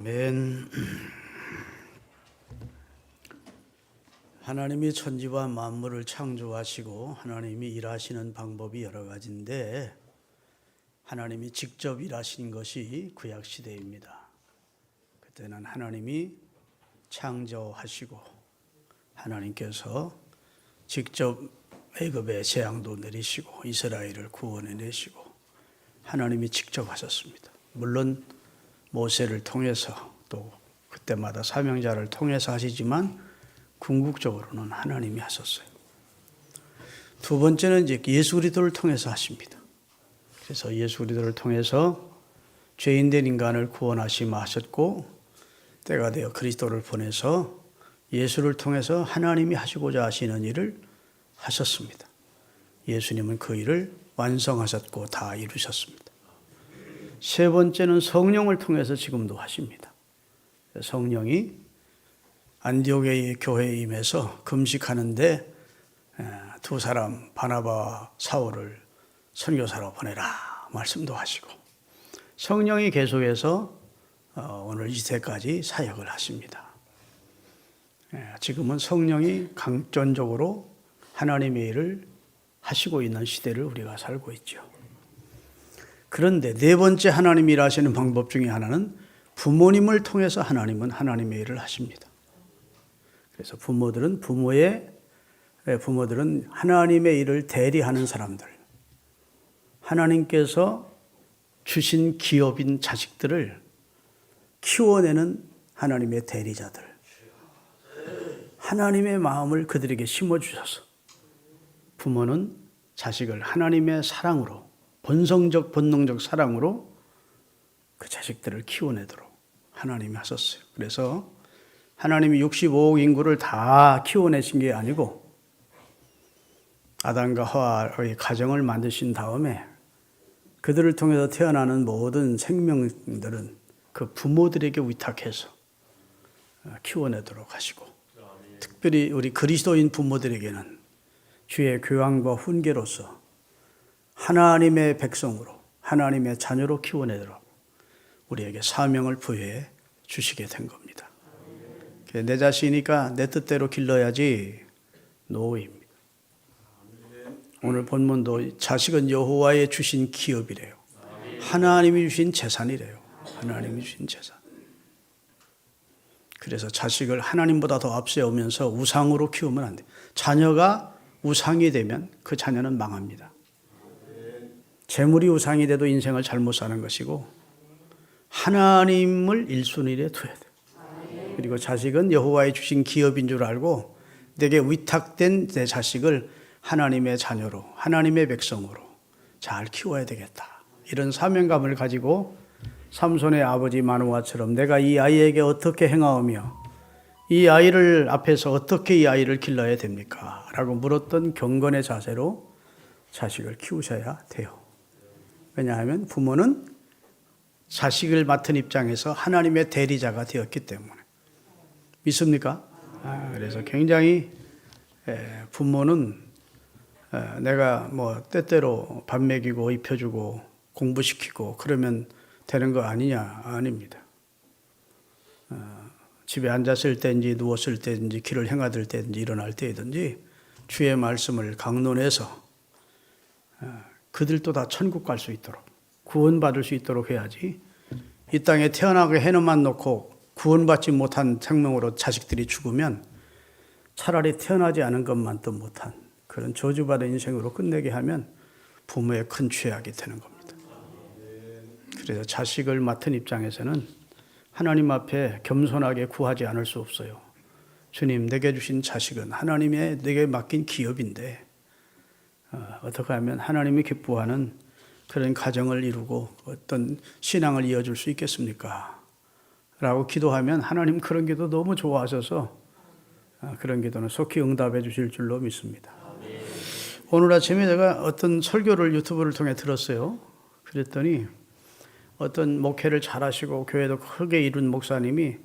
아멘. 하나님이 천지와 만물을 창조하시고 하나님이 일하시는 방법이 여러 가지인데 하나님이 직접 일하신 것이 구약 시대입니다. 그때는 하나님이 창조하시고 하나님께서 직접 애굽의 재앙도 내리시고 이스라엘을 구원해 내시고 하나님이 직접 하셨습니다. 물론 모세를 통해서 또 그때마다 사명자를 통해서 하시지만 궁극적으로는 하나님이 하셨어요. 두 번째는 이제 예수 그리스도를 통해서 하십니다. 그래서 예수 그리스도를 통해서 죄인된 인간을 구원하시마 하셨고 때가 되어 그리스도를 보내서 예수를 통해서 하나님이 하시고자 하시는 일을 하셨습니다. 예수님은 그 일을 완성하셨고 다 이루셨습니다. 세 번째는 성령을 통해서 지금도 하십니다. 성령이 안디옥의 교회에 임해서 금식하는데 두 사람 바나바와 사울을 선교사로 보내라 말씀도 하시고 성령이 계속해서 오늘 이 시대까지 사역을 하십니다. 지금은 성령이 강전적으로 하나님의 일을 하시고 있는 시대를 우리가 살고 있죠. 그런데 네 번째 하나님이 일하시는 방법 중에 하나는 부모님을 통해서 하나님은 하나님의 일을 하십니다. 그래서 부모들은 하나님의 일을 대리하는 사람들, 하나님께서 주신 기업인 자식들을 키워내는 하나님의 대리자들, 하나님의 마음을 그들에게 심어주셔서 부모는 자식을 하나님의 사랑으로 본능적 사랑으로 그 자식들을 키워내도록 하나님이 하셨어요. 그래서 하나님이 65억 인구를 다 키워내신 게 아니고 아담과 하와의 가정을 만드신 다음에 그들을 통해서 태어나는 모든 생명들은 그 부모들에게 위탁해서 키워내도록 하시고 특별히 우리 그리스도인 부모들에게는 주의 교황과 훈계로서 하나님의 백성으로 하나님의 자녀로 키워내도록 우리에게 사명을 부여해 주시게 된 겁니다. 내 자식이니까 내 뜻대로 길러야지 노입니다. 오늘 본문도 자식은 여호와의 주신 기업이래요. 하나님이 주신 재산이래요. 하나님이 주신 재산. 그래서 자식을 하나님보다 더 앞세우면서 우상으로 키우면 안 돼요. 자녀가 우상이 되면 그 자녀는 망합니다. 재물이 우상이 돼도 인생을 잘못 사는 것이고 하나님을 1순위에 둬야 돼요. 그리고 자식은 여호와의 주신 기업인 줄 알고 내게 위탁된 내 자식을 하나님의 자녀로 하나님의 백성으로 잘 키워야 되겠다. 이런 사명감을 가지고 삼손의 아버지 마노아처럼 내가 이 아이에게 어떻게 행하오며 이 아이를 앞에서 어떻게 이 아이를 길러야 됩니까? 라고 물었던 경건의 자세로 자식을 키우셔야 돼요. 왜냐하면 부모는 자식을 맡은 입장에서 하나님의 대리자가 되었기 때문에. 믿습니까? 그래서 굉장히 부모는 내가 뭐 때때로 밥 먹이고 입혀주고 공부시키고 그러면 되는 거 아니냐? 아닙니다. 집에 앉았을 때인지 누웠을 때인지 길을 행하들 때인지 일어날 때든지 주의 말씀을 강론해서 그들도 다 천국 갈 수 있도록 구원받을 수 있도록 해야지 이 땅에 태어나게 해놓만 놓고 구원받지 못한 생명으로 자식들이 죽으면 차라리 태어나지 않은 것만도 못한 그런 저주받은 인생으로 끝내게 하면 부모의 큰 죄악이 되는 겁니다. 그래서 자식을 맡은 입장에서는 하나님 앞에 겸손하게 구하지 않을 수 없어요. 주님, 내게 주신 자식은 하나님의 내게 맡긴 기업인데 어떻게 하면 하나님이 기뻐하는 그런 가정을 이루고 어떤 신앙을 이어줄 수 있겠습니까? 라고 기도하면 하나님 그런 기도 너무 좋아하셔서 그런 기도는 속히 응답해 주실 줄로 믿습니다. 오늘 아침에 제가 어떤 설교를 유튜브를 통해 들었어요. 그랬더니 어떤 목회를 잘하시고 교회도 크게 이룬 목사님이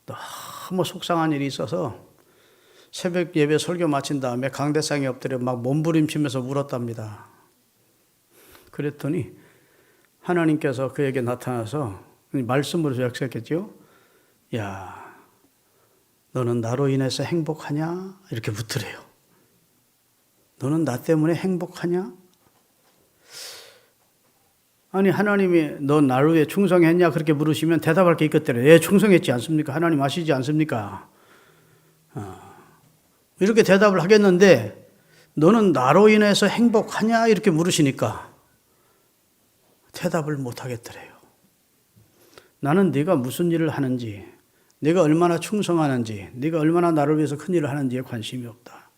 너무 속상한 일이 있어서 새벽 예배 설교 마친 다음에 강대상에 엎드려 막 몸부림치면서 울었답니다. 그랬더니 하나님께서 그에게 나타나서 말씀으로 약속했죠. 야, 너는 나로 인해서 행복하냐? 이렇게 묻더래요. 너는 나 때문에 행복하냐? 아니, 하나님이 너 나를 위해 충성했냐? 그렇게 물으시면 대답할 게 있겠더래요. 예, 충성했지 않습니까? 하나님 아시지 않습니까? 이렇게 대답을 하겠는데 너는 나로 인해서 행복하냐? 이렇게 물으시니까 대답을 못 하겠더래요. 나는 네가 무슨 일을 하는지, 네가 얼마나 충성하는지, 네가 얼마나 나를 위해서 큰 일을 하는지에 관심이 없다.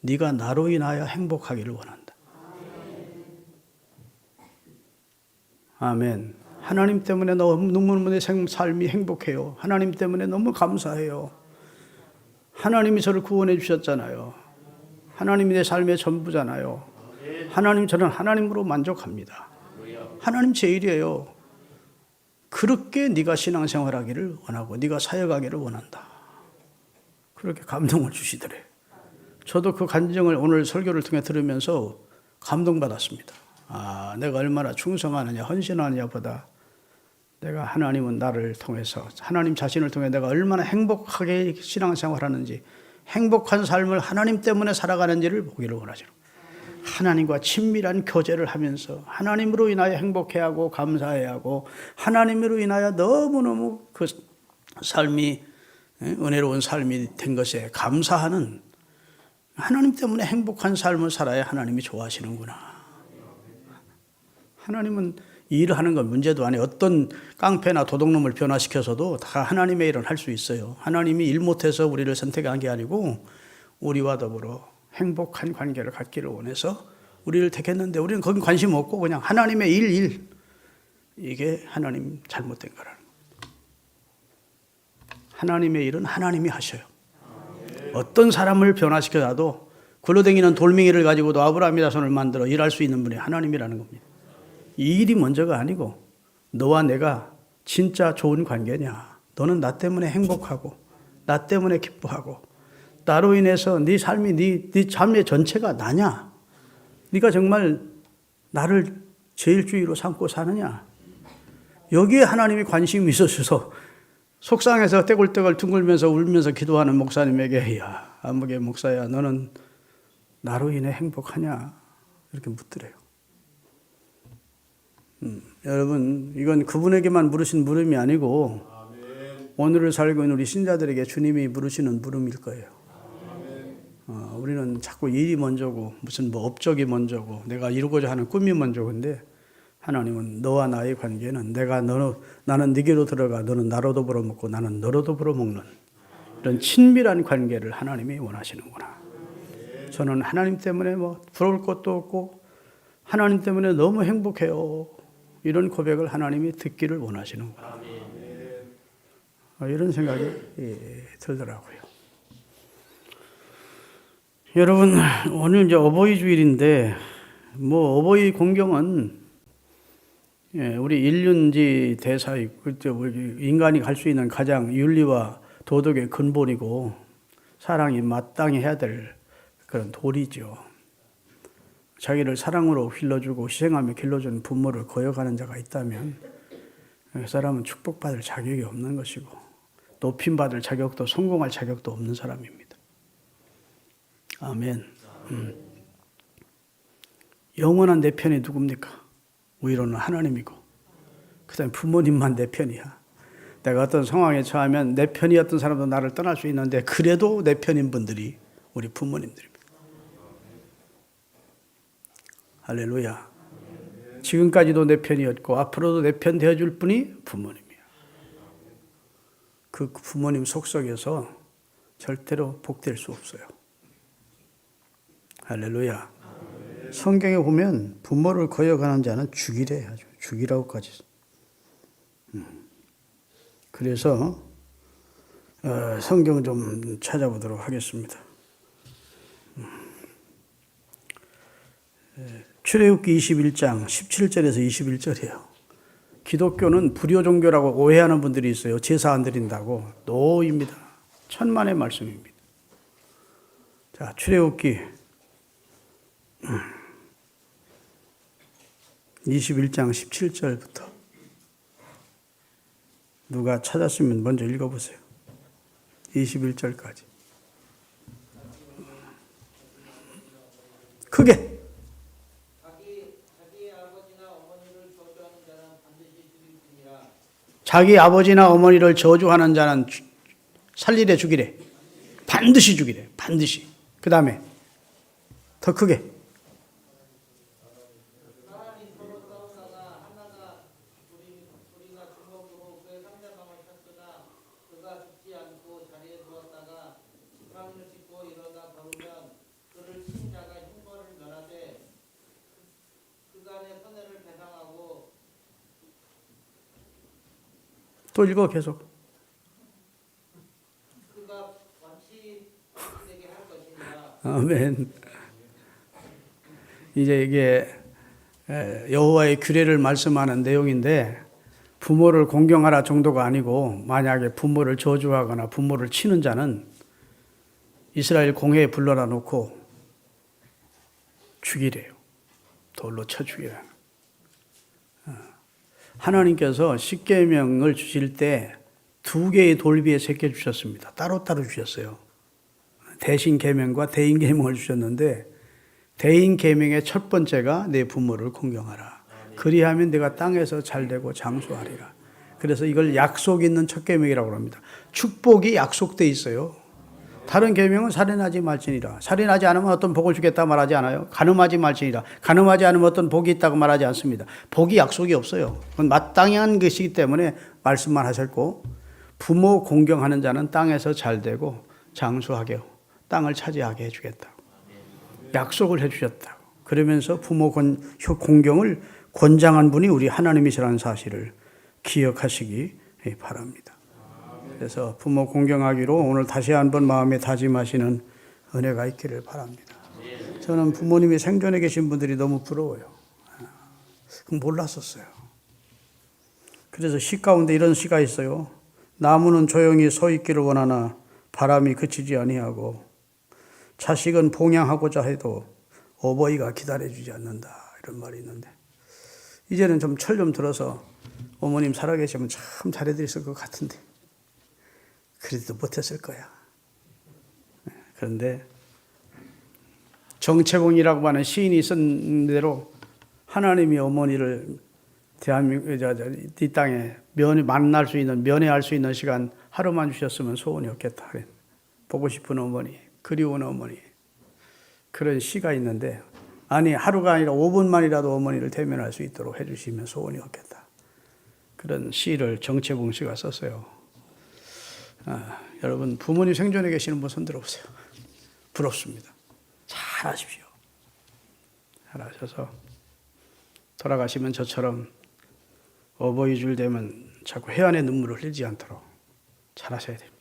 네가 나로 인하여 행복하기를 원한다. 아멘. 하나님 때문에 너무 내 삶이 행복해요. 하나님 때문에 너무 감사해요. 하나님이 저를 구원해 주셨잖아요. 하나님이 내 삶의 전부잖아요. 하나님, 저는 하나님으로 만족합니다. 하나님 제일이에요. 그렇게 네가 신앙생활하기를 원하고 네가 사역하기를 원한다. 그렇게 감동을 주시더래. 저도 그 간증을 오늘 설교를 통해 들으면서 감동받았습니다. 아, 내가 얼마나 충성하느냐, 헌신하느냐보다 내가 하나님은 나를 통해서, 하나님 자신을 통해 내가 얼마나 행복하게 신앙생활하는지, 행복한 삶을 하나님 때문에 살아가는지를 보기를 원하죠. 하나님과 친밀한 교제를 하면서 하나님으로 인하여 행복해하고 감사해야 하고 하나님으로 인하여 너무너무 그 삶이 은혜로운 삶이 된 것에 감사하는, 하나님 때문에 행복한 삶을 살아야 하나님이 좋아하시는구나. 하나님은 일을 하는 건 문제도 아니에요. 어떤 깡패나 도둑놈을 변화시켜서도 다 하나님의 일은 할 수 있어요. 하나님이 일 못해서 우리를 선택한 게 아니고 우리와 더불어 행복한 관계를 갖기를 원해서 우리를 택했는데 우리는 거긴 관심 없고 그냥 하나님의 일. 이게 하나님 잘못된 거라는 거예요. 하나님의 일은 하나님이 하셔요. 어떤 사람을 변화시켜놔도 굴러다니는 돌멩이를 가지고도 아브라함이 자손을 만들어 일할 수 있는 분이 하나님이라는 겁니다. 이 일이 먼저가 아니고 너와 내가 진짜 좋은 관계냐, 너는 나 때문에 행복하고 나 때문에 기뻐하고 나로 인해서 네 삶이 네 삶의 전체가 나냐, 네가 정말 나를 제일 주의로 삼고 사느냐, 여기에 하나님이 관심이 있어서 속상해서 떼굴떼굴 둥글면서 울면서 기도하는 목사님에게 야, 안목의 목사야, 너는 나로 인해 행복하냐 이렇게 묻더래요. 여러분, 이건 그분에게만 물으신 물음이 아니고 오늘을 살고 있는 우리 신자들에게 주님이 물으시는 물음일 거예요. 우리는 자꾸 일이 먼저고 무슨 뭐 업적이 먼저고 내가 이루고자 하는 꿈이 먼저인데 하나님은 너와 나의 관계는 나는 네게로 들어가 너는 나로 더불어 먹고 나는 너로 더불어 먹는 이런 친밀한 관계를 하나님이 원하시는구나. 저는 하나님 때문에 뭐 부러울 것도 없고 하나님 때문에 너무 행복해요. 이런 고백을 하나님이 듣기를 원하시는구나. 이런 생각이 들더라고요. 여러분, 오늘 이제 어버이 주일인데 뭐 어버이 공경은 우리 인륜지 대사이고 인간이 갈 수 있는 가장 윤리와 도덕의 근본이고 사랑이 마땅히 해야 될 그런 도리죠. 자기를 사랑으로 길러주고 희생하며 길러준 부모를 거역하는 자가 있다면 그 사람은 축복받을 자격이 없는 것이고 높임받을 자격도 성공할 자격도 없는 사람입니다. 아멘. 영원한 내 편이 누굽니까? 위로는 하나님이고 그 다음에 부모님만 내 편이야. 내가 어떤 상황에 처하면 내 편이었던 사람도 나를 떠날 수 있는데 그래도 내 편인 분들이 우리 부모님들입니다. 할렐루야. 지금까지도 내 편이었고 앞으로도 내 편 되어줄 분이 부모님이야. 그 부모님 속속에서 절대로 복될 수 없어요. 할렐루야. 성경에 보면 부모를 거역하는 자는 죽이래. 아주 죽이라고까지. 그래서 성경 좀 찾아보도록 하겠습니다. 출애굽기 21장 17절에서 21절이에요. 기독교는 불교 종교라고 오해하는 분들이 있어요. 제사 안 드린다고. 노입니다. 천만의 말씀입니다. 자, 출애굽기 21장 17절부터 누가 찾았으면 먼저 읽어보세요. 21절까지. 크게. 자기 아버지나 어머니를 저주하는 자는 살리래 죽이래. 반드시 죽이래. 반드시. 그 다음에 더 크게. 또 읽어 계속. 아멘. 이제 이게 여호와의 규례를 말씀하는 내용인데 부모를 공경하라 정도가 아니고 만약에 부모를 저주하거나 부모를 치는 자는 이스라엘 공회에 불러라 놓고 죽이래요. 돌로 쳐 죽이라. 하나님께서 십계명을 주실 때 두 개의 돌비에 새겨 주셨습니다. 따로따로 주셨어요. 대신 계명과 대인 계명을 주셨는데 대인 계명의 첫 번째가 내 부모를 공경하라. 그리하면 내가 땅에서 잘되고 장수하리라. 그래서 이걸 약속 있는 첫 계명이라고 합니다. 축복이 약속돼 있어요. 다른 계명은 살인하지 말지니라. 살인하지 않으면 어떤 복을 주겠다 말하지 않아요. 간음하지 말지니라. 간음하지 않으면 어떤 복이 있다고 말하지 않습니다. 복이 약속이 없어요. 그건 마땅한 것이기 때문에 말씀만 하셨고 부모 공경하는 자는 땅에서 잘되고 장수하게 땅을 차지하게 해주겠다고. 약속을 해주셨다고. 그러면서 부모 공경을 권장한 분이 우리 하나님이시라는 사실을 기억하시기 바랍니다. 그래서 부모 공경하기로 오늘 다시 한번 마음에 다짐하시는 은혜가 있기를 바랍니다. 저는 부모님이 생존해 계신 분들이 너무 부러워요. 몰랐었어요. 그래서 시 가운데 이런 시가 있어요. 나무는 조용히 서 있기를 원하나 바람이 그치지 아니하고 자식은 봉양하고자 해도 어버이가 기다려주지 않는다. 이런 말이 있는데 이제는 좀 철 좀 들어서 어머님 살아계시면 참 잘해드렸을 것 같은데 그래도 못했을 거야. 그런데 정채봉이라고 하는 시인이 쓴 대로 하나님이 어머니를 대한민국 이 땅에 만날 수 있는 면회할 수 있는 시간 하루만 주셨으면 소원이 없겠다. 보고 싶은 어머니, 그리운 어머니 그런 시가 있는데 아니 하루가 아니라 5분만이라도 어머니를 대면할 수 있도록 해주시면 소원이 없겠다. 그런 시를 정채봉 씨가 썼어요. 여러분 부모님 생존해 계시는 분 손 들어보세요. 부럽습니다. 잘하십시오. 잘하셔서 돌아가시면 저처럼 어버이 줄 되면 자꾸 해안의 눈물을 흘리지 않도록 잘하셔야 됩니다.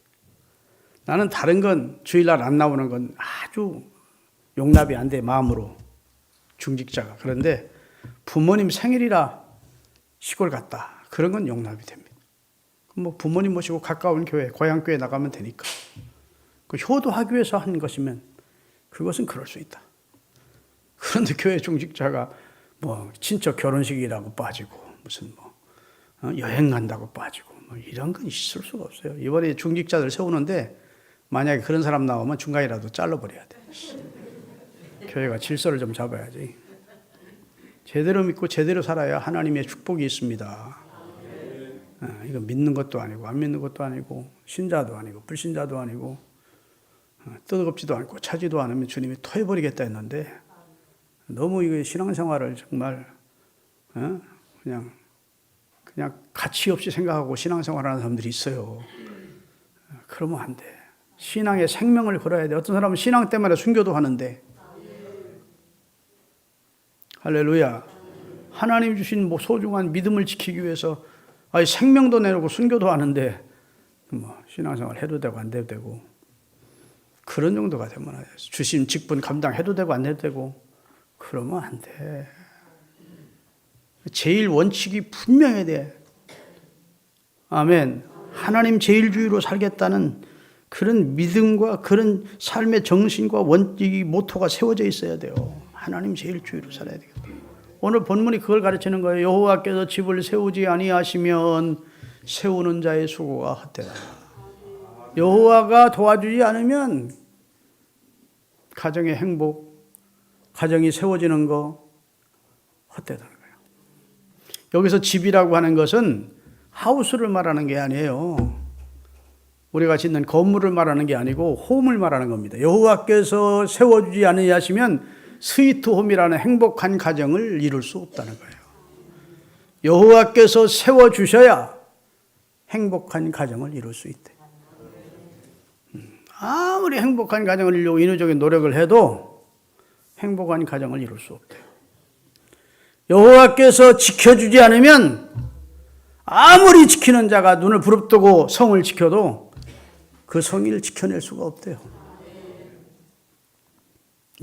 나는 다른 건 주일날 안 나오는 건 아주 용납이 안 돼. 마음으로 중직자가. 그런데 부모님 생일이라 시골 갔다. 그런 건 용납이 됩니다. 뭐 부모님 모시고 가까운 교회, 고향교회 나가면 되니까. 그 효도하기 위해서 한 것이면 그것은 그럴 수 있다. 그런데 교회 중직자가 뭐 친척 결혼식이라고 빠지고 무슨 뭐 여행 간다고 빠지고 뭐 이런 건 있을 수가 없어요. 이번에 중직자들 세우는데 만약에 그런 사람 나오면 중간이라도 잘라버려야 돼. 교회가 질서를 좀 잡아야지. 제대로 믿고 제대로 살아야 하나님의 축복이 있습니다. 이거 믿는 것도 아니고 안 믿는 것도 아니고 신자도 아니고 불신자도 아니고 뜨겁지도 않고 차지도 않으면 주님이 토해버리겠다 했는데 너무 이거 신앙생활을 정말 그냥 가치 없이 생각하고 신앙생활하는 사람들이 있어요. 그러면 안 돼. 신앙의 생명을 걸어야 돼. 어떤 사람은 신앙 때문에 순교도 하는데 할렐루야. 하나님 주신 소중한 믿음을 지키기 위해서 생명도 내놓고 순교도 하는데 뭐 신앙생활 해도 되고 안 해도 되고 그런 정도가 되면 주신 직분 감당해도 되고 안 해도 되고 그러면 안 돼. 제일 원칙이 분명해야 돼. 아멘. 하나님 제일주의로 살겠다는 그런 믿음과 그런 삶의 정신과 원칙이 모토가 세워져 있어야 돼요. 하나님 제일주의로 살아야 되겠다. 오늘 본문이 그걸 가르치는 거예요. 여호와께서 집을 세우지 아니하시면 세우는 자의 수고가 헛되다. 여호와가 도와주지 않으면 가정의 행복, 가정이 세워지는 거 헛되다는 거예요. 여기서 집이라고 하는 것은 하우스를 말하는 게 아니에요. 우리가 짓는 건물을 말하는 게 아니고 홈을 말하는 겁니다. 여호와께서 세워주지 않으시면 스위트홈이라는 행복한 가정을 이룰 수 없다는 거예요. 여호와께서 세워주셔야 행복한 가정을 이룰 수 있대. 아무리 행복한 가정을 이루려고 인위적인 노력을 해도 행복한 가정을 이룰 수 없대요. 여호와께서 지켜주지 않으면 아무리 지키는 자가 눈을 부릅뜨고 성을 지켜도 그 성을 지켜낼 수가 없대요.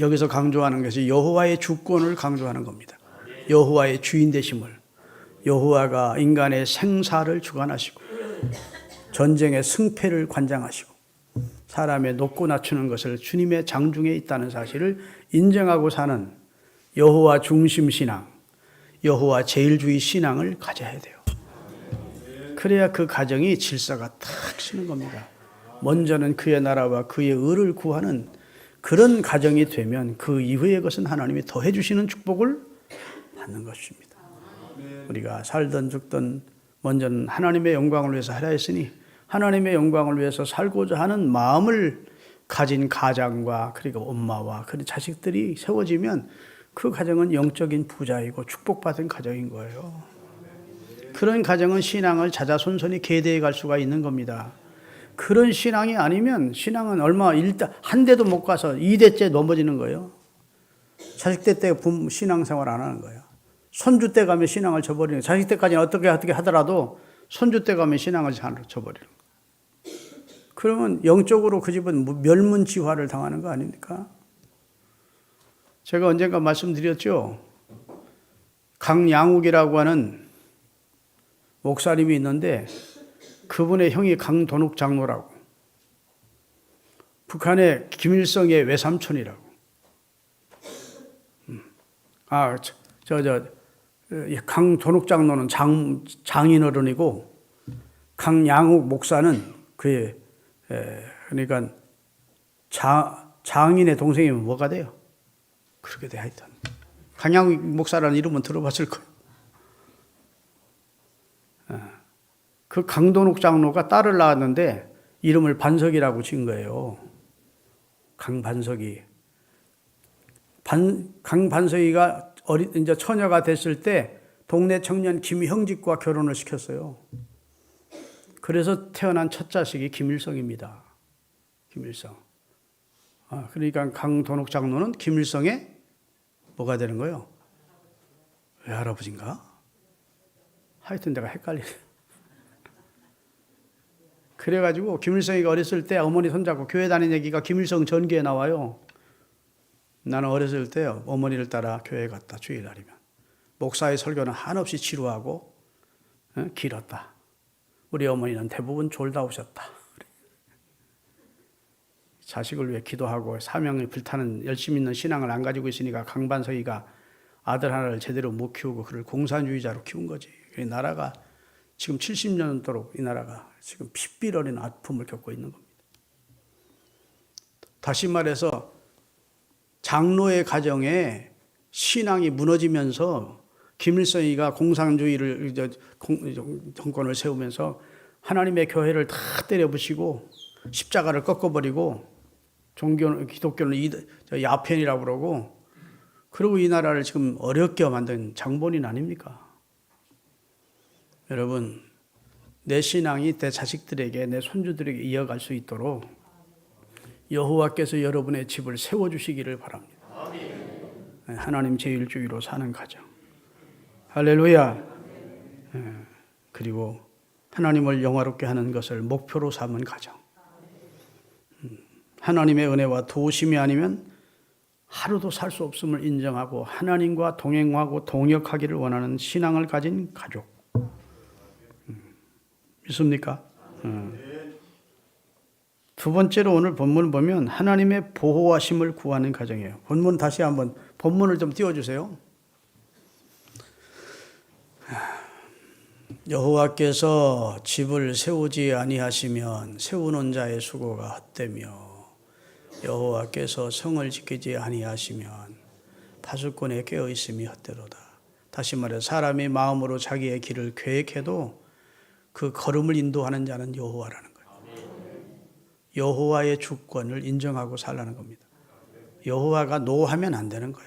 여기서 강조하는 것이 여호와의 주권을 강조하는 겁니다. 여호와의 주인 되심을. 여호와가 인간의 생사를 주관하시고 전쟁의 승패를 관장하시고 사람의 높고 낮추는 것을 주님의 장중에 있다는 사실을 인정하고 사는 여호와 중심 신앙, 여호와 제일주의 신앙을 가져야 돼요. 그래야 그 가정이 질서가 탁 서는 겁니다. 먼저는 그의 나라와 그의 의를 구하는 그런 가정이 되면 그 이후의 것은 하나님이 더해 주시는 축복을 받는 것입니다. 우리가 살든 죽든 먼저는 하나님의 영광을 위해서 하려 했으니 하나님의 영광을 위해서 살고자 하는 마음을 가진 가장과 그리고 엄마와 그 자식들이 세워지면 그 가정은 영적인 부자이고 축복받은 가정인 거예요. 그런 가정은 신앙을 자자손손이 계대해 갈 수가 있는 겁니다. 그런 신앙이 아니면 신앙은 일단 한 대도 못 가서 2대째 넘어지는 거예요. 자식 때 신앙생활 안 하는 거예요. 손주 때 가면 신앙을 저버리는 거예요. 자식 때까지는 어떻게 하더라도 손주 때 가면 신앙을 저버리는 거예요. 그러면 영적으로 그 집은 멸문지화를 당하는 거 아닙니까? 제가 언젠가 말씀드렸죠. 강양욱이라고 하는 목사님이 있는데 그분의 형이 강돈욱 장로라고. 북한의 김일성의 외삼촌이라고. 강돈욱 장로는 장인어른이고 강양욱 목사는 그의 그러니까 장인의 동생이면 뭐가 돼요? 그렇게 돼 하여튼. 강양욱 목사라는 이름은 들어봤을 거예요. 그 강돈욱 장로가 딸을 낳았는데 이름을 반석이라고 지은 거예요. 강반석이. 강반석이가 이제 처녀가 됐을 때 동네 청년 김형직과 결혼을 시켰어요. 그래서 태어난 첫 자식이 김일성입니다. 김일성. 그러니까 강돈욱 장로는 김일성의 뭐가 되는 거예요? 외할아버지인가? 하여튼 내가 헷갈리네. 그래가지고 김일성이가 어렸을 때 어머니 손잡고 교회 다니는 얘기가 김일성 전기에 나와요. 나는 어렸을 때 어머니를 따라 교회에 갔다. 주일날이면. 목사의 설교는 한없이 지루하고 길었다. 우리 어머니는 대부분 졸다 오셨다. 자식을 위해 기도하고 사명에 불타는 열심히 있는 신앙을 안 가지고 있으니까 강반석이가 아들 하나를 제대로 못 키우고 그를 공산주의자로 키운 거지. 나라가 지금 70년도록 이 나라가 지금 핏빛 어린 아픔을 겪고 있는 겁니다. 다시 말해서 장로의 가정에 신앙이 무너지면서 김일성이가 공산주의를 정권을 세우면서 하나님의 교회를 다 때려부시고 십자가를 꺾어버리고 기독교는 야편이라고 그러고 그리고 이 나라를 지금 어렵게 만든 장본인 아닙니까? 여러분, 내 신앙이 내 자식들에게 내 손주들에게 이어갈 수 있도록 여호와께서 여러분의 집을 세워주시기를 바랍니다. 하나님 제일주의로 사는 가정. 할렐루야. 그리고 하나님을 영화롭게 하는 것을 목표로 삼은 가정. 하나님의 은혜와 도우심이 아니면 하루도 살 수 없음을 인정하고 하나님과 동행하고 동역하기를 원하는 신앙을 가진 가족. 믿습니까? 두 번째로 오늘 본문을 보면 하나님의 보호하심을 구하는 가정이에요. 본문 다시 한번 본문을 좀 띄워주세요. 여호와께서 집을 세우지 아니하시면 세우는 자의 수고가 헛되며 여호와께서 성을 지키지 아니하시면 파수꾼의 깨어 있음이 헛되도다. 다시 말해 사람이 마음으로 자기의 길을 계획해도 그 걸음을 인도하는 자는 여호와라는 거예요. 여호와의 주권을 인정하고 살라는 겁니다. 여호와가 노하면 안 되는 거야.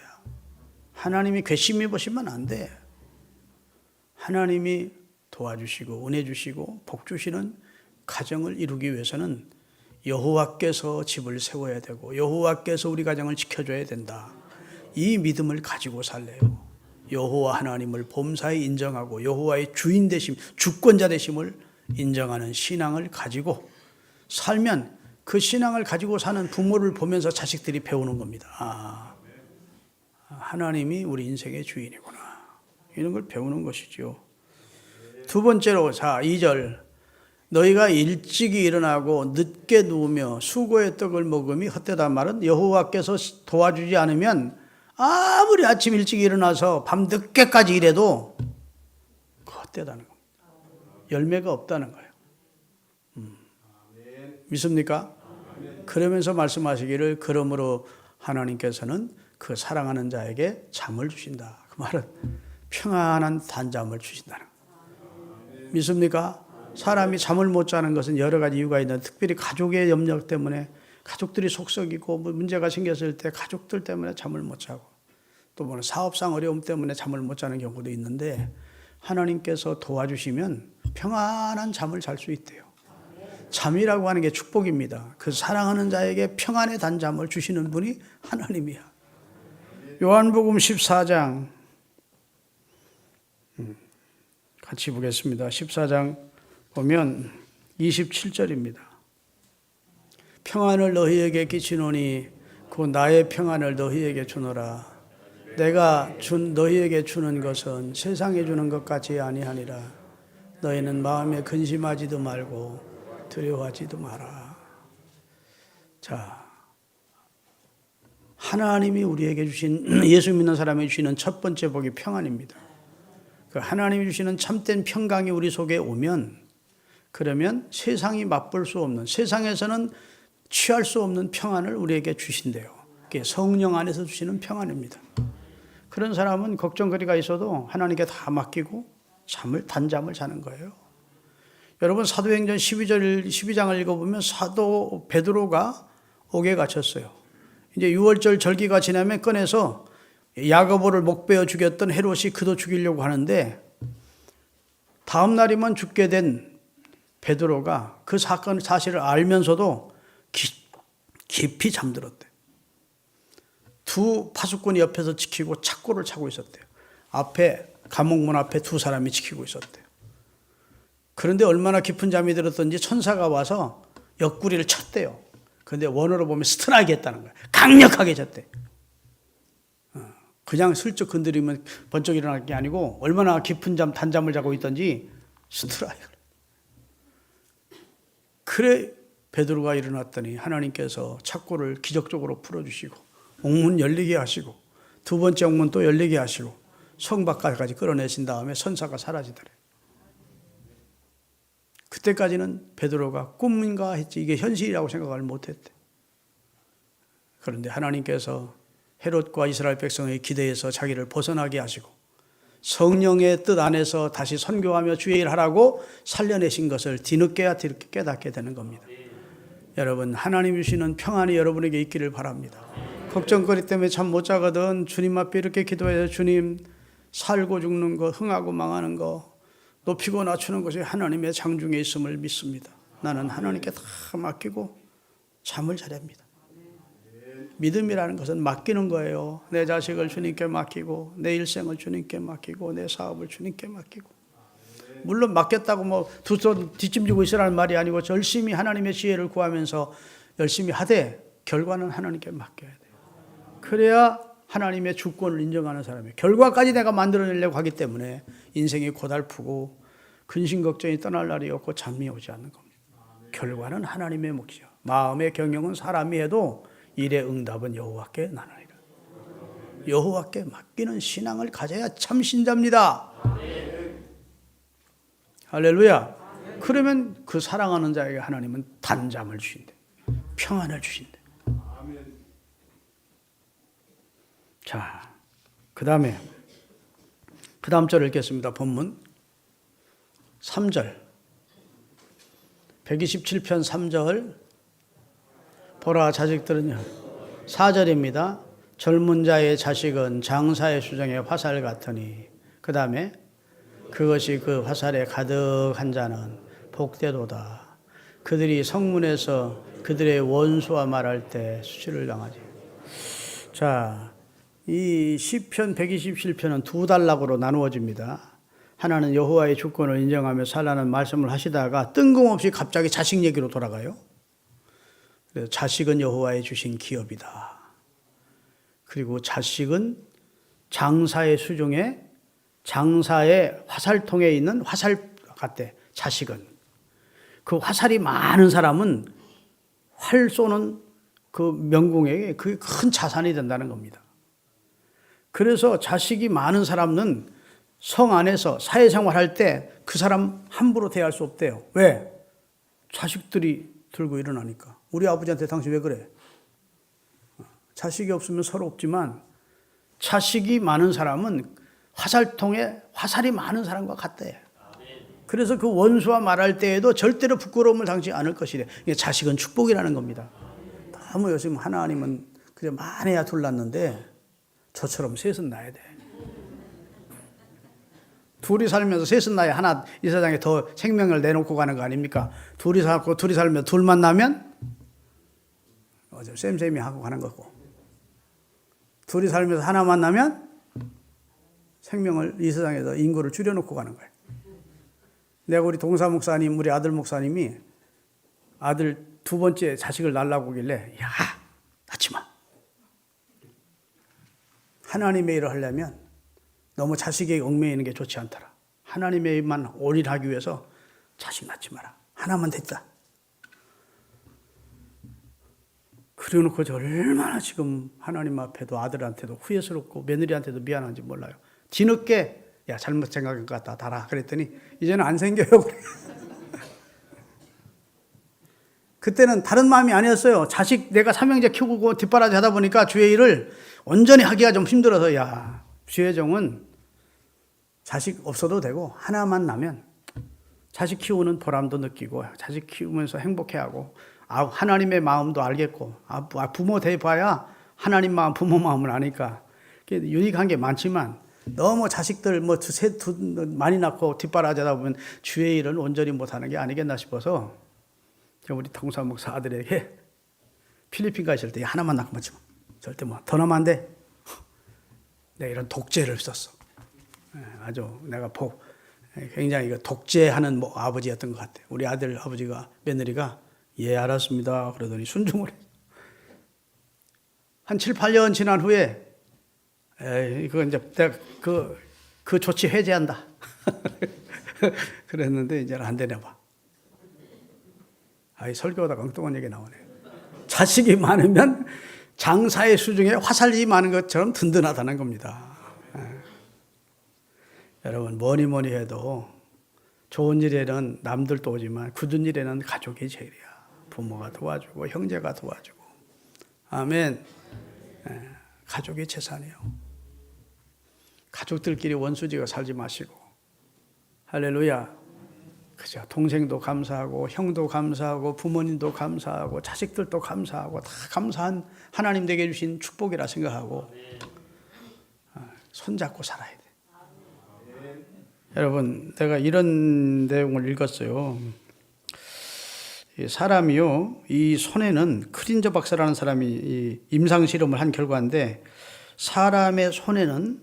하나님이 괘씸해 보시면 안 돼. 하나님이 도와주시고 은혜 주시고 복 주시는 가정을 이루기 위해서는 여호와께서 집을 세워야 되고 여호와께서 우리 가정을 지켜줘야 된다. 이 믿음을 가지고 살래요. 여호와 하나님을 범사에 인정하고 여호와의 주인 되심, 주권자 되심을 인정하는 신앙을 가지고 살면 그 신앙을 가지고 사는 부모를 보면서 자식들이 배우는 겁니다. 하나님이 우리 인생의 주인이구나. 이런 걸 배우는 것이죠. 두 번째로 2절 너희가 일찍이 일어나고 늦게 누우며 수고의 떡을 먹음이 헛되다 말은 여호와께서 도와주지 않으면 아무리 아침 일찍 일어나서 밤 늦게까지 일해도 헛되다는 겁니다. 열매가 없다는 거예요. 믿습니까? 그러면서 말씀하시기를 그러므로 하나님께서는 그 사랑하는 자에게 잠을 주신다. 그 말은 평안한 단잠을 주신다는 거예요. 믿습니까? 사람이 잠을 못 자는 것은 여러 가지 이유가 있는데 특별히 가족의 염려 때문에 가족들이 속썩이고 문제가 생겼을 때 가족들 때문에 잠을 못 자고 또 뭐 사업상 어려움 때문에 잠을 못 자는 경우도 있는데 하나님께서 도와주시면 평안한 잠을 잘 수 있대요. 잠이라고 하는 게 축복입니다. 그 사랑하는 자에게 평안의 단잠을 주시는 분이 하나님이야. 요한복음 14장 같이 보겠습니다. 14장 보면 27절입니다. 평안을 너희에게 끼치노니 곧 나의 평안을 너희에게 주노라. 내가 너희에게 주는 것은 세상에 주는 것 같이 아니하니라. 너희는 마음에 근심하지도 말고 두려워하지도 마라. 자, 하나님이 우리에게 주신 예수 믿는 사람에게 주시는 첫 번째 복이 평안입니다. 그 하나님이 주시는 참된 평강이 우리 속에 오면 그러면 세상이 맛볼 수 없는 세상에서는 취할 수 없는 평안을 우리에게 주신대요. 그게 성령 안에서 주시는 평안입니다. 그런 사람은 걱정거리가 있어도 하나님께 다 맡기고 단잠을 자는 거예요. 여러분 사도행전 12장을 읽어보면 사도 베드로가 옥에 갇혔어요. 이제 6월절 절기가 지나면 꺼내서 야고보를 목베어 죽였던 헤롯이 그도 죽이려고 하는데 다음 날이면 죽게 된 베드로가 그 사실을 알면서도 깊이 잠들었대. 두 파수꾼이 옆에서 지키고 착고를 차고 있었대요. 앞에 감옥문 앞에 두 사람이 지키고 있었대요. 그런데 얼마나 깊은 잠이 들었던지 천사가 와서 옆구리를 쳤대요. 그런데 원어로 보면 스트라이크 했다는 거예요. 강력하게 쳤대. 그냥 슬쩍 건드리면 번쩍 일어날 게 아니고 얼마나 깊은 단잠을 자고 있던지 스트라이크. 그래 베드로가 일어났더니 하나님께서 착고를 기적적으로 풀어주시고 옥문 열리게 하시고 두 번째 옥문 또 열리게 하시고 성 밖까지 끌어내신 다음에 선사가 사라지더래. 그때까지는 베드로가 꿈인가 했지 이게 현실이라고 생각을 못했대. 그런데 하나님께서 헤롯과 이스라엘 백성의 기대에서 자기를 벗어나게 하시고 성령의 뜻 안에서 다시 선교하며 주의 일 하라고 살려내신 것을 뒤늦게야 깨닫게 되는 겁니다. 여러분 하나님 주시는 평안이 여러분에게 있기를 바랍니다. 걱정거리 때문에 잠 못 자거든 주님 앞에 이렇게 기도해요. 주님 살고 죽는 거 흥하고 망하는 거 높이고 낮추는 것이 하나님의 장중에 있음을 믿습니다. 나는 하나님께 다 맡기고 잠을 자야 합니다. 믿음이라는 것은 맡기는 거예요. 내 자식을 주님께 맡기고 내 일생을 주님께 맡기고 내 사업을 주님께 맡기고 물론 맡겼다고 두 손 뒷짐지고 있으라는 말이 아니고 열심히 하나님의 지혜를 구하면서 열심히 하되 결과는 하나님께 맡겨야 돼요. 그래야 하나님의 주권을 인정하는 사람이에요. 결과까지 내가 만들어내려고 하기 때문에 인생이 고달프고 근심 걱정이 떠날 날이 없고 잠이 오지 않는 겁니다. 결과는 하나님의 몫이요. 마음의 경영은 사람이 해도 일의 응답은 여호와께 나느니라. 여호와께 맡기는 신앙을 가져야 참 신자입니다. 할렐루야. 그러면 그 사랑하는 자에게 하나님은 단잠을 주신대. 평안을 주신대. 자, 그 다음 절을 읽겠습니다. 본문 3절 127편 3절 보라 자식들은요 4절입니다. 젊은 자의 자식은 장사의 수정의 화살 같으니 그 다음에 그것이 그 화살에 가득한 자는 복되도다. 그들이 성문에서 그들의 원수와 말할 때 수치를 당하지. 자, 이 시편 127편은 두 단락으로 나누어집니다. 하나는 여호와의 주권을 인정하며 살라는 말씀을 하시다가 뜬금없이 갑자기 자식 얘기로 돌아가요. 그래서 자식은 여호와의 주신 기업이다. 그리고 자식은 장사의 수중에 장사의 화살통에 있는 화살 같대. 자식은 그 화살이 많은 사람은 활 쏘는 그 명궁에게 그게 큰 자산이 된다는 겁니다. 그래서 자식이 많은 사람은 성 안에서 사회생활할 때 그 사람 함부로 대할 수 없대요. 왜? 자식들이 들고 일어나니까. 우리 아버지한테 당신 왜 그래? 자식이 없으면 서로 없지만 자식이 많은 사람은 화살통에 화살이 많은 사람과 같대. 그래서 그 원수와 말할 때에도 절대로 부끄러움을 당치 않을 것이래. 자식은 축복이라는 겁니다. 너무 요즘 하나님은 그냥 많아야 둘 낳는데 저처럼 셋은 낳아야 돼. 둘이 살면서 셋은 낳아야 하나 이 세상에 더 생명을 내놓고 가는 거 아닙니까? 둘이 살면 둘만 나면 쌤쌤이 하고 가는 거고, 둘이 살면서 하나만 나면 생명을 이 세상에서 인구를 줄여놓고 가는 거예요. 내가 우리 동사 목사님, 우리 아들 목사님이 아들 두 번째 자식을 낳으려고 하길래 야, 낳지 마. 하나님의 일을 하려면 너무 자식에게 얽매이는 게 좋지 않더라. 하나님의 일만 올인하기 위해서 자식 낳지 마라. 하나만 됐다. 그래 놓고 얼마나 지금 하나님 앞에도 아들한테도 후회스럽고 며느리한테도 미안한지 몰라요. 뒤늦게 야 잘못 생각한 것 같다 달아 그랬더니 이제는 안 생겨요. 그때는 다른 마음이 아니었어요. 자식 내가 삼형제 키우고 뒷바라지 하다 보니까 주의 일을 온전히 하기가 좀 힘들어서 야 주의 종은 자식 없어도 되고 하나만 나면 자식 키우는 보람도 느끼고 자식 키우면서 행복해하고 하나님의 마음도 알겠고 부모 돼봐야 하나님 마음 부모 마음을 아니까 유익한 게 많지만 너무 자식들 많이 낳고 뒷바라지 하다 보면 주의 일은 온전히 못하는 게 아니겠나 싶어서 우리 동사 목사 아들에게 필리핀 가실 때 하나만 낳고 절대 더 나면 안 돼. 내가 이런 독재를 썼어. 아주 내가 굉장히 독재하는 아버지였던 것 같아요. 우리 아들 아버지가 며느리가 예 알았습니다 그러더니 순종을 해요. 한 7, 8년 지난 후에 그거 이제 내가 그 조치 해제한다. 그랬는데 이제는 안 되나 봐. 설교하다가 엉뚱한 얘기 나오네. 자식이 많으면 장사의 수중에 화살이 많은 것처럼 든든하다는 겁니다. 여러분 뭐니 해도 좋은 일에는 남들도 오지만 굳은 일에는 가족이 제일이야. 부모가 도와주고 형제가 도와주고. 아멘. 가족이 재산이에요. 가족들끼리 원수지가 살지 마시고. 할렐루야. 그죠. 동생도 감사하고 형도 감사하고 부모님도 감사하고 자식들도 감사하고 다 감사한 하나님 댁에 주신 축복이라 생각하고 손잡고 살아야 돼. 여러분 내가 이런 내용을 읽었어요. 사람이요 이 손에는 크린저 박사라는 사람이 이 임상 실험을 한 결과인데 사람의 손에는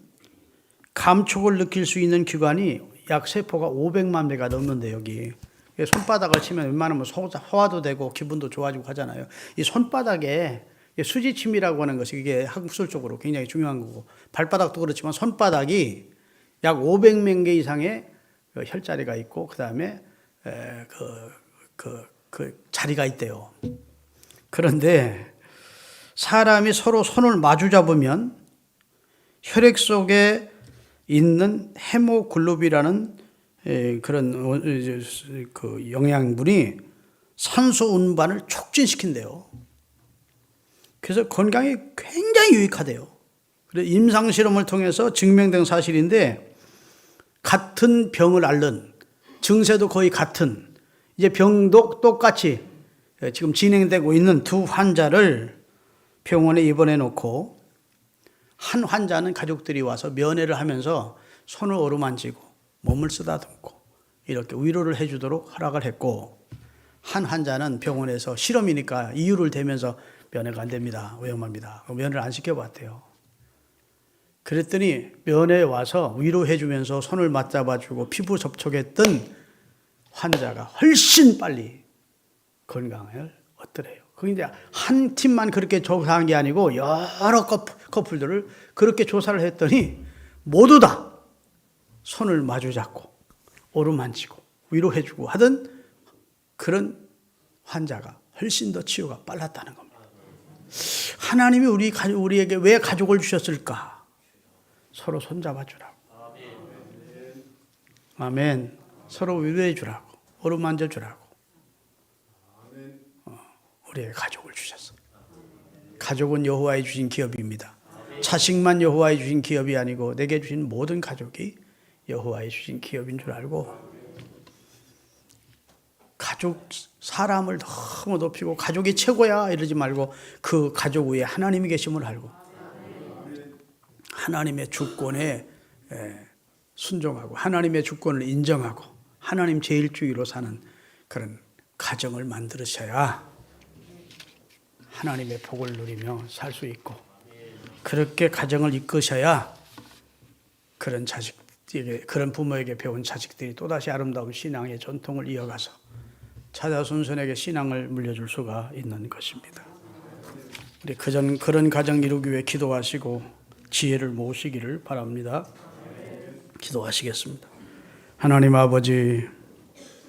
감촉을 느낄 수 있는 기관이 약 세포가 500만 배가 넘는데 여기 손바닥을 치면 웬만하면 소화도 되고 기분도 좋아지고 하잖아요. 이 손바닥에 수지침이라고 하는 것이 이게 학술적으로 굉장히 중요한 거고 발바닥도 그렇지만 손바닥이 약 500만 개 이상의 혈자리가 있고 그 다음에 그 자리가 있대요. 그런데 사람이 서로 손을 마주 잡으면 혈액 속에 있는 헤모글로빈이라는 그런 그 영양분이 산소 운반을 촉진시킨대요. 그래서 건강에 굉장히 유익하대요. 그래서 임상 실험을 통해서 증명된 사실인데, 같은 병을 앓는, 증세도 거의 같은, 이제 병도 똑같이 지금 진행되고 있는 두 환자를 병원에 입원해 놓고, 한 환자는 가족들이 와서 면회를 하면서 손을 어루만지고 몸을 쓰다듬고 이렇게 위로를 해주도록 허락을 했고, 한 환자는 병원에서 실험이니까 이유를 대면서 면회가 안 됩니다, 위험합니다, 면회를 안 시켜봤대요. 그랬더니 면회에 와서 위로해 주면서 손을 맞잡아주고 피부 접촉했던 환자가 훨씬 빨리 건강을 얻더래요. 그게 이제 한 팀만 그렇게 조사한 게 아니고 여러 커플들을 그렇게 조사를 했더니 모두 다 손을 마주 잡고 어루만지고 위로해주고 하던 그런 환자가 훨씬 더 치유가 빨랐다는 겁니다. 하나님이 우리에게 왜 가족을 주셨을까? 서로 손잡아주라고. 아멘. 서로 위로해주라고, 어루만져주라고. 우리에게 가족을 주셨어. 가족은 여호와의 주신 기업입니다. 자식만 여호와의 주신 기업이 아니고 내게 주신 모든 가족이 여호와의 주신 기업인 줄 알고, 가족, 사람을 너무 높이고 가족이 최고야 이러지 말고 그 가족 위에 하나님이 계심을 알고 하나님의 주권에 순종하고 하나님의 주권을 인정하고 하나님 제일주의로 사는 그런 가정을 만들으셔야 하나님의 복을 누리며 살 수 있고, 그렇게 가정을 이끄셔야 그런 자식에게, 그런 부모에게 배운 자식들이 또다시 아름다운 신앙의 전통을 이어가서 자자손손에게 신앙을 물려줄 수가 있는 것입니다. 우리 그런 가정 이루기 위해 기도하시고 지혜를 모으시기를 바랍니다. 기도하시겠습니다. 하나님 아버지,